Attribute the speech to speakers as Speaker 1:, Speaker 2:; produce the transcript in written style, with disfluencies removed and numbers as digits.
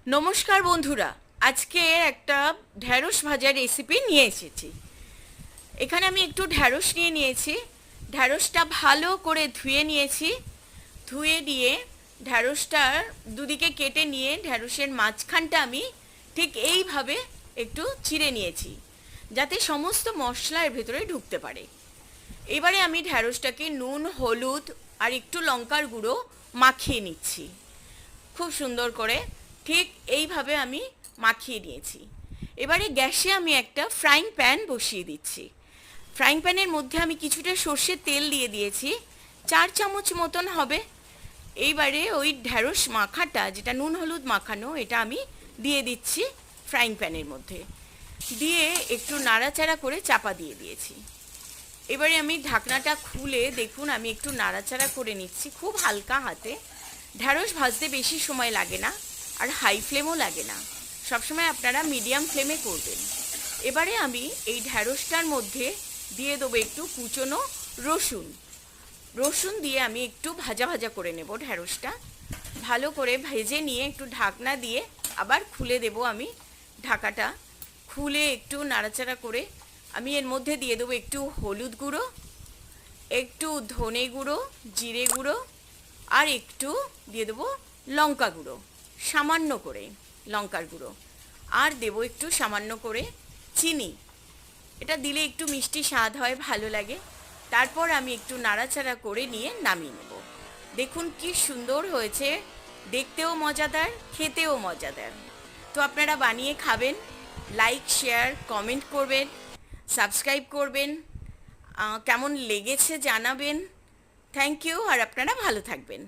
Speaker 1: নমস্কার বন্ধুরা, আজকে একটা ঢ্যাঁড়স ভাজার রেসিপি নিয়ে এসেছি। এখানে আমি একটু ঢ্যাঁড়স নিয়েছি। ঢ্যাঁড়সটা ভালো করে ধুয়ে নিয়েছি। ধুয়ে দিয়ে ঢ্যাঁড়সটার দুদিকে কেটে নিয়ে ঢ্যাঁড়সের মাঝখানটা আমি ঠিক এইভাবে একটু চিড়ে নিয়েছি, যাতে সমস্ত মশলা এর ভেতরে ঢুকতে পারে। এবারে আমি ঢ্যাঁড়সটাকে নুন, হলুদ আর একটু লঙ্কার গুঁড়ো মাখিয়ে নিচ্ছি খুব সুন্দর করে। ঠিক এইভাবে আমি মাখিয়ে নিয়েছি। এবারে গ্যাসে আমি একটা ফ্রাইং প্যান বসিয়ে দিচ্ছি। ফ্রাইং প্যানের মধ্যে আমি কিছুটা সর্ষের তেল দিয়ে দিয়েছি, 4 চামচ মতন হবে। এইবারে ওই ঢ্যাঁড়স মাখাটা, যেটা নুন হলুদ মাখানো, এটা আমি দিয়ে দিচ্ছি ফ্রাইং প্যানের মধ্যে। দিয়ে একটু নাড়াচাড়া করে চাপা দিয়ে দিয়েছি। এবারে আমি ঢাকনাটা খুলে দেখুন, আমি একটু নাড়াচাড়া করে নিচ্ছি খুব হালকা হাতে। ঢ্যাঁড়স ভাজতে বেশি সময় লাগে না, আর হাই ফ্লেমও লাগে না। সবসময় আপনারা মিডিয়াম ফ্লেমে করবেন। এবারে আমি এই ঢ্যাঁড়সটার মধ্যে দিয়ে দেবো একটু কুচনো রসুন। রসুন দিয়ে আমি একটু ভাজা ভাজা করে নেব ঢ্যাঁড়সটা। ভালো করে ভেজে নিয়ে একটু ঢাকনা দিয়ে আবার খুলে দেব আমি। ঢাকাটা খুলে একটু নাড়াচাড়া করে আমি এর মধ্যে দিয়ে দেবো একটু হলুদ গুঁড়ো, একটু ধনে গুঁড়ো, জিরে গুঁড়ো, আর একটু দিয়ে দেবো লঙ্কা গুঁড়ো, সামান্য করে লঙ্কার গুঁড়ো। আর দেবো একটু সামান্য করে চিনি। এটা দিলে একটু মিষ্টি স্বাদ হয়, ভালো লাগে। তারপর আমি একটু নাড়াচাড়া করে নিয়ে নামিয়ে নেব। দেখুন কি সুন্দর হয়েছে, দেখতেও মজাদার, খেতেও মজাদার। তো আপনারা বানিয়ে খাবেন, লাইক, শেয়ার, কমেন্ট করবেন, সাবস্ক্রাইব করবেন, কেমন লেগেছে জানাবেন। থ্যাংক ইউ, আর আপনারা ভালো থাকবেন।